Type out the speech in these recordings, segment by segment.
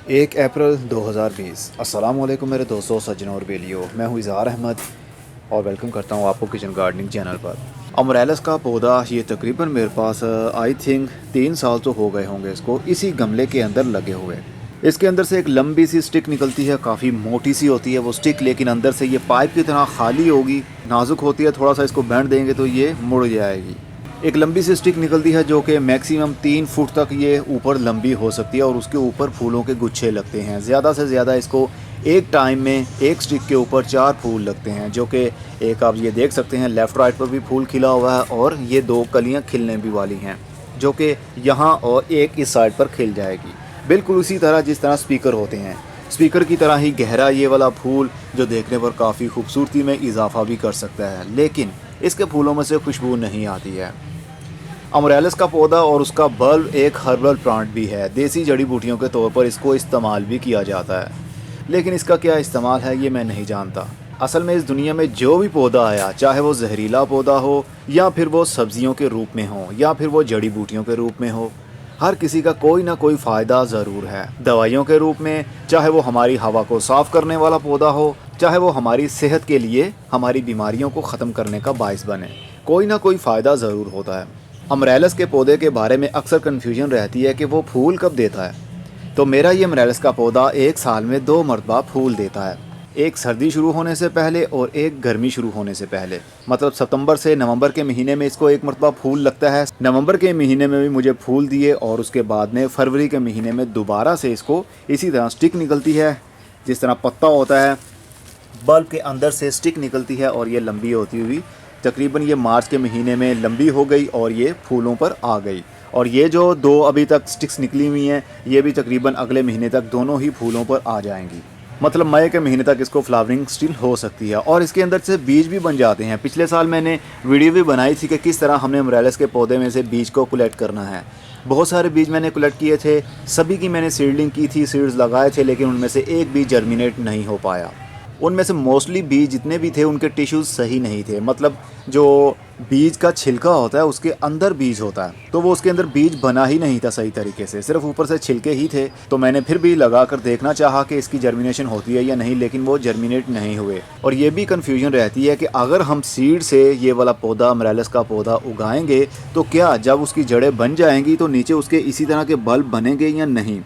1 अप्रैल 2020। अस्सलाम वालेकुम मेरे दोस्तों, सज्जनों और बेलियों। मैं हूँ इज़हार अहमद और वेलकम करता हूँ आपको किचन गार्डनिंग चैनल पर। अमरेलस का पौधा ये तकरीबन मेरे पास आई थिंक 3 साल तो हो गए होंगे इसको इसी गमले के अंदर लगे हुए। इसके अंदर से एक लंबी सी स्टिक निकलती है, काफ़ी मोटी सी होती है वो स्टिक, लेकिन अंदर से ये पाइप की तरह खाली होगी, नाजुक होती है। थोड़ा सा इसको बैंड देंगे तो ये मुड़ जाएगी। एक लंबी सी स्टिक निकलती है जो कि मैक्सिमम 3 फुट तक ये ऊपर लंबी हो सकती है और उसके ऊपर फूलों के गुच्छे लगते हैं। ज़्यादा से ज़्यादा इसको एक टाइम में एक स्टिक के ऊपर 4 फूल लगते हैं, जो कि एक आप ये देख सकते हैं लेफ़्ट राइट पर भी फूल खिला हुआ है और ये 2 कलियां खिलने भी वाली हैं, जो कि यहाँ और एक इस साइड पर खिल जाएगी। बिल्कुल उसी तरह जिस तरह स्पीकर होते हैं, स्पीकर की तरह ही गहरा ये वाला फूल जो देखने पर काफ़ी खूबसूरती में इजाफा भी कर सकता है, लेकिन इसके फूलों में से खुशबू नहीं आती है। अमरेलस का पौधा और उसका बल्ब एक हर्बल प्लांट भी है। देसी जड़ी बूटियों के तौर पर इसको इस्तेमाल भी किया जाता है, लेकिन इसका क्या इस्तेमाल है ये मैं नहीं जानता। असल में इस दुनिया में जो भी पौधा आया, चाहे वो जहरीला पौधा हो या फिर वो सब्जियों के रूप में हो या फिर वो जड़ी बूटियों के रूप में हो, हर किसी का कोई ना कोई फ़ायदा ज़रूर है। दवाइयों के रूप में, चाहे वो हमारी हवा को साफ़ करने वाला पौधा हो, चाहे वो हमारी सेहत के लिए हमारी बीमारियों को ख़त्म करने का बायस बने, कोई ना कोई फ़ायदा ज़रूर होता है। अमरेलस के पौधे के बारे में अक्सर कन्फ्यूजन रहती है कि वो फूल कब देता है। तो मेरा ये अमरेलस का पौधा एक साल में 2 मरतबा फूल देता है, एक सर्दी शुरू होने से पहले और एक गर्मी शुरू होने से पहले। मतलब सितंबर से नवंबर के महीने में इसको एक मरतबा फूल लगता है। नवंबर के महीने में भी मुझे फूल दिए और उसके बाद में फरवरी के महीने में दोबारा से इसको इसी तरह स्टिक निकलती है। जिस तरह पत्ता होता है, बल्ब के अंदर से स्टिक निकलती है और ये लंबी होती हुई तकरीबन ये मार्च के महीने में लंबी हो गई और ये फूलों पर आ गई। और ये जो 2 अभी तक स्टिक्स निकली हुई हैं, ये भी तकरीबन अगले महीने तक दोनों ही फूलों पर आ जाएंगी। मतलब मई के महीने तक इसको फ्लावरिंग स्टिल हो सकती है और इसके अंदर से बीज भी बन जाते हैं। पिछले साल मैंने वीडियो भी बनाई थी कि किस तरह हमने अमरेलस के पौधे में से बीज को कलेक्ट करना है। बहुत सारे बीज मैंने कलेक्ट किए थे, सभी की मैंने सीडलिंग की थी, सीड्स लगाए थे, लेकिन उनमें से एक भी जर्मिनेट नहीं हो पाया। उनमें से मोस्टली बीज जितने भी थे उनके टिश्यूज़ सही नहीं थे। मतलब जो बीज का छिलका होता है उसके अंदर बीज होता है, तो वो उसके अंदर बीज बना ही नहीं था सही तरीके से, सिर्फ ऊपर से छिलके ही थे। तो मैंने फिर भी लगा कर देखना चाहा कि इसकी जर्मिनेशन होती है या नहीं, लेकिन वो जर्मिनेट नहीं हुए। और ये भी कन्फ्यूजन रहती है कि अगर हम सीड से ये वाला पौधा अमरेलस का पौधा उगाएंगे तो क्या जब उसकी जड़ें बन जाएंगी तो नीचे उसके इसी तरह के बल्ब बनेंगे या नहीं,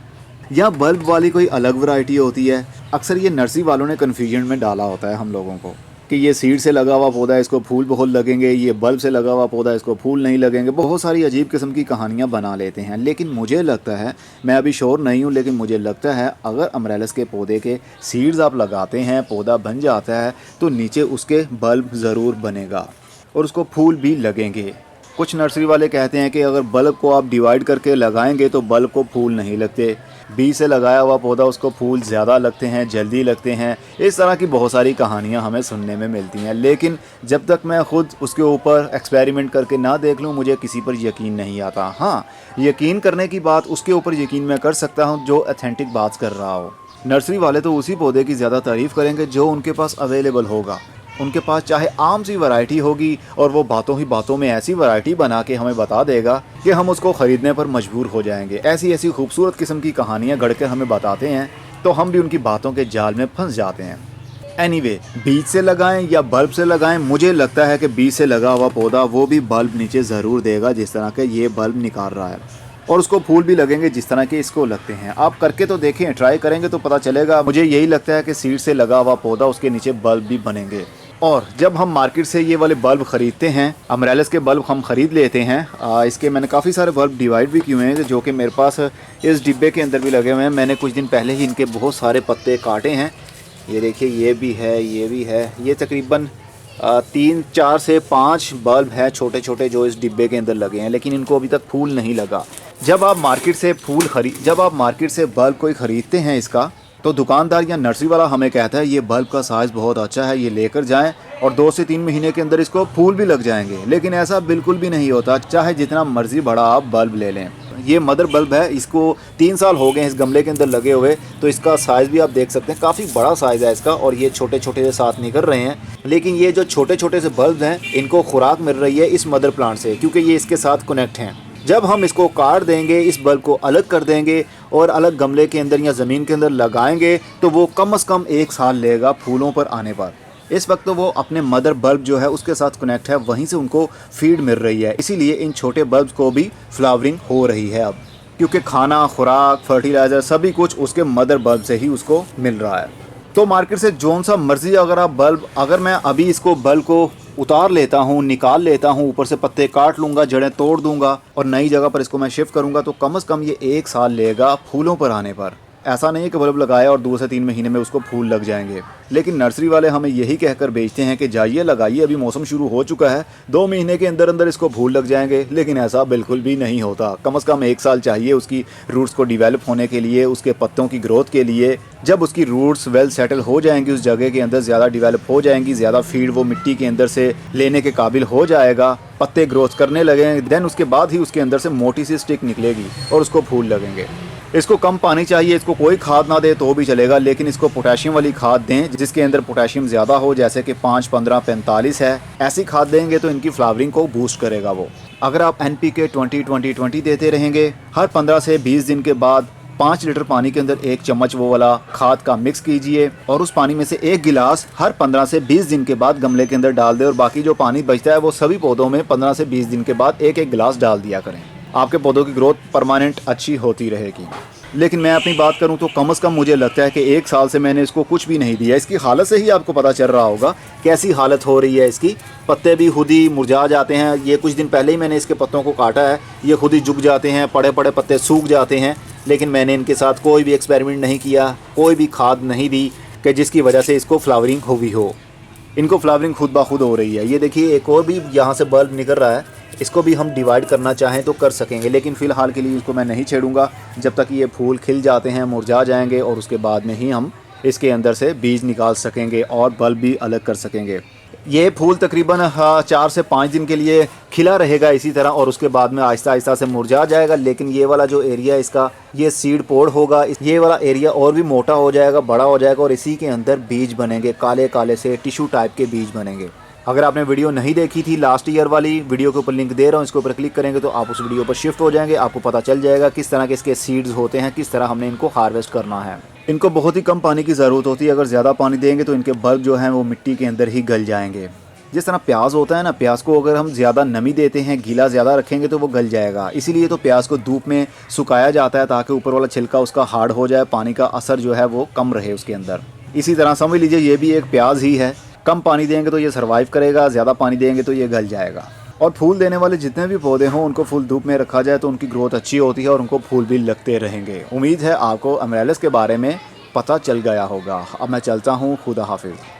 या बल्ब वाली कोई अलग वैरायटी होती है। अक्सर ये नर्सरी वालों ने कन्फ्यूजन में डाला होता है हम लोगों को कि ये सीड से लगा हुआ पौधा इसको फूल बहुत लगेंगे, ये बल्ब से लगा हुआ पौधा इसको फूल नहीं लगेंगे। बहुत सारी अजीब किस्म की कहानियाँ बना लेते हैं। लेकिन मुझे लगता है, मैं अभी श्योर नहीं हूँ, लेकिन मुझे लगता है अगर अमरेलस के पौधे के सीड्स आप लगाते हैं, पौधा बन जाता है, तो नीचे उसके बल्ब ज़रूर बनेगा और उसको फूल भी लगेंगे। कुछ नर्सरी वाले कहते हैं कि अगर बल्ब को आप डिवाइड करके लगाएंगे तो बल्ब को फूल नहीं लगते, बीज से लगाया हुआ पौधा उसको फूल ज़्यादा लगते हैं, जल्दी लगते हैं। इस तरह की बहुत सारी कहानियां हमें सुनने में मिलती हैं, लेकिन जब तक मैं ख़ुद उसके ऊपर एक्सपेरिमेंट करके ना देख लूँ मुझे किसी पर यकीन नहीं आता। हाँ, यकीन करने की बात, उसके ऊपर यकीन मैं कर सकता हूँ जो ऑथेंटिक बात कर रहा हो। नर्सरी वाले तो उसी पौधे की ज़्यादा तारीफ़ करेंगे जो उनके पास अवेलेबल होगा। उनके पास चाहे आम सी वैरायटी होगी और वो बातों ही बातों में ऐसी वैरायटी बना के हमें बता देगा कि हम उसको ख़रीदने पर मजबूर हो जाएंगे। ऐसी ऐसी खूबसूरत किस्म की कहानियाँ गढ़कर हमें बताते हैं तो हम भी उनकी बातों के जाल में फंस जाते हैं। एनीवे, बीज से लगाएं या बल्ब से लगाएं, मुझे लगता है कि बीज से लगा हुआ पौधा वो भी बल्ब नीचे ज़रूर देगा जिस तरह के ये बल्ब निकाल रहा है, और उसको फूल भी लगेंगे जिस तरह के इसको लगते हैं। आप करके तो देखें, ट्राई करेंगे तो पता चलेगा। मुझे यही लगता है कि सीड से लगा हुआ पौधा उसके नीचे बल्ब भी बनेंगे। और जब हम मार्केट से ये वाले बल्ब ख़रीदते हैं, अमरेलस के बल्ब हम ख़रीद लेते हैं, इसके मैंने काफ़ी सारे बल्ब डिवाइड भी किए हैं जो कि मेरे पास इस डिब्बे के अंदर भी लगे हुए हैं। मैंने कुछ दिन पहले ही इनके बहुत सारे पत्ते काटे हैं। ये देखिए, ये भी है, ये भी है। ये तकरीबन 3, 4 से 5 बल्ब हैं छोटे छोटे जो इस डिब्बे के अंदर लगे हैं, लेकिन इनको अभी तक फूल नहीं लगा। जब आप मार्केट से बल्ब कोई ख़रीदते हैं इसका, तो दुकानदार या नर्सरी वाला हमें कहता है ये बल्ब का साइज़ बहुत अच्छा है, ये लेकर जाएं और 2 से 3 महीने के अंदर इसको फूल भी लग जाएंगे। लेकिन ऐसा बिल्कुल भी नहीं होता, चाहे जितना मर्जी बड़ा आप बल्ब ले लें। ये मदर बल्ब है, इसको 3 साल हो गए हैं इस गमले के अंदर लगे हुए, तो इसका साइज़ भी आप देख सकते हैं, काफ़ी बड़ा साइज़ है इसका। और ये छोटे छोटे से साथ निकल रहे हैं, लेकिन ये जो छोटे छोटे से बल्ब हैं इनको खुराक मिल रही है इस मदर प्लांट से, क्योंकि ये इसके साथ कनेक्ट हैं। जब हम इसको काट देंगे, इस बल्ब को अलग कर देंगे और अलग गमले के अंदर या ज़मीन के अंदर लगाएंगे तो वो कम से कम 1 साल लेगा फूलों पर आने पर। इस वक्त तो वो अपने मदर बल्ब जो है उसके साथ कनेक्ट है, वहीं से उनको फीड मिल रही है, इसीलिए इन छोटे बल्ब्स को भी फ्लावरिंग हो रही है अब, क्योंकि खाना, खुराक, फर्टिलाइज़र सभी कुछ उसके मदर बल्ब से ही उसको मिल रहा है। तो मार्केट से जौन सा मर्जी अगर आप बल्ब, अगर मैं अभी इसको बल्ब को उतार लेता हूँ, निकाल लेता हूँ, ऊपर से पत्ते काट लूँगा, जड़ें तोड़ दूँगा और नई जगह पर इसको मैं शिफ्ट करूँगा तो कम से कम ये 1 साल लेगा फूलों पर आने पर। ऐसा नहीं है कि बल्ब लगाया और 2 से 3 महीने में उसको फूल लग जाएंगे। लेकिन नर्सरी वाले हमें यही कहकर बेचते हैं कि जाइए लगाइए, अभी मौसम शुरू हो चुका है, 2 महीने के अंदर अंदर इसको फूल लग जाएंगे। लेकिन ऐसा बिल्कुल भी नहीं होता। कम से कम 1 साल चाहिए उसकी रूट्स को डिवेलप होने के लिए, उसके पत्तों की ग्रोथ के लिए। जब उसकी रूट्स वेल सेटल हो जाएंगी, उस जगह के अंदर ज़्यादा डिवेलप हो जाएंगी, ज़्यादा फीड वो मिट्टी के अंदर से लेने के काबिल हो जाएगा, पत्ते ग्रोथ करने लगेंगे, देन उसके बाद ही उसके अंदर से मोटी सी स्टिक निकलेगी और उसको फूल लगेंगे। इसको कम पानी चाहिए, इसको कोई खाद ना दे तो भी चलेगा, लेकिन इसको पोटेशियम वाली खाद दें जिसके अंदर पोटेशियम ज़्यादा हो, जैसे कि 5, 15, 45 है। ऐसी खाद देंगे तो इनकी फ्लावरिंग को बूस्ट करेगा वो। अगर आप NPK 20-20-20 देते रहेंगे, हर 15 से 20 दिन के बाद 5 लीटर पानी के अंदर 1 चम्मच वो वाला खाद का मिक्स कीजिए और उस पानी में से 1 गिलास हर 15 से 20 दिन के बाद गमले के अंदर डाल दें और बाकी जो पानी बचता है वो सभी पौधों में 15 से 20 दिन के बाद 1-1 गिलास डाल दिया करें। आपके पौधों की ग्रोथ परमानेंट अच्छी होती रहेगी। लेकिन मैं अपनी बात करूं तो कम से कम मुझे लगता है कि 1 साल से मैंने इसको कुछ भी नहीं दिया। इसकी हालत से ही आपको पता चल रहा होगा कैसी हालत हो रही है इसकी। पत्ते भी खुद ही मुरझा जाते हैं। ये कुछ दिन पहले ही मैंने इसके पत्तों को काटा है, ये खुद ही झुक जाते हैं, पड़े पड़े पत्ते सूख जाते हैं। लेकिन मैंने इनके साथ कोई भी एक्सपेरिमेंट नहीं किया, कोई भी खाद नहीं दी कि जिसकी वजह से इसको फ्लावरिंग हुई हो। इनको फ्लावरिंग खुद ब खुद हो रही है। ये देखिए एक और भी यहाँ से बल्ब निकल रहा है, इसको भी हम डिवाइड करना चाहें तो कर सकेंगे, लेकिन फ़िलहाल के लिए इसको मैं नहीं छेड़ूंगा जब तक ये फूल खिल जाते हैं, मुरझा जाएंगे और उसके बाद में ही हम इसके अंदर से बीज निकाल सकेंगे और बल्ब भी अलग कर सकेंगे। ये फूल तकरीबन 4 से 5 दिन के लिए खिला रहेगा इसी तरह और उसके बाद में आहिस्ता आहिस्ता से मुरझा जाएगा। लेकिन ये वाला जो एरिया इसका, ये सीड पोड होगा, ये वाला एरिया और भी मोटा हो जाएगा, बड़ा हो जाएगा और इसी के अंदर बीज बनेंगे, काले काले से टिश्यू टाइप के बीज बनेंगे। अगर आपने वीडियो नहीं देखी थी लास्ट ईयर वाली, वीडियो के ऊपर लिंक दे रहा हूँ, इसके ऊपर क्लिक करेंगे तो आप उस वीडियो पर शिफ्ट हो जाएंगे। आपको पता चल जाएगा किस तरह के इसके सीड्स होते हैं, किस तरह हमने इनको हार्वेस्ट करना है। इनको बहुत ही कम पानी की ज़रूरत होती है। अगर ज़्यादा पानी देंगे तो इनके बल्ब जो हैं वो मिट्टी के अंदर ही गल जाएंगे। जिस तरह प्याज होता है ना, प्याज को अगर हम ज़्यादा नमी देते हैं, गीला ज़्यादा रखेंगे तो वो गल जाएगा। इसीलिए तो प्याज को धूप में सुखाया जाता है ताकि ऊपर वाला छिलका उसका हार्ड हो जाए, पानी का असर जो है वो कम रहे उसके अंदर। इसी तरह समझ लीजिए ये भी एक प्याज ही है। कम पानी देंगे तो ये सर्वाइव करेगा, ज़्यादा पानी देंगे तो ये गल जाएगा। और फूल देने वाले जितने भी पौधे हों उनको फुल धूप में रखा जाए तो उनकी ग्रोथ अच्छी होती है और उनको फूल भी लगते रहेंगे। उम्मीद है आपको अमरेलिस के बारे में पता चल गया होगा। अब मैं चलता हूँ, खुदा हाफिज़।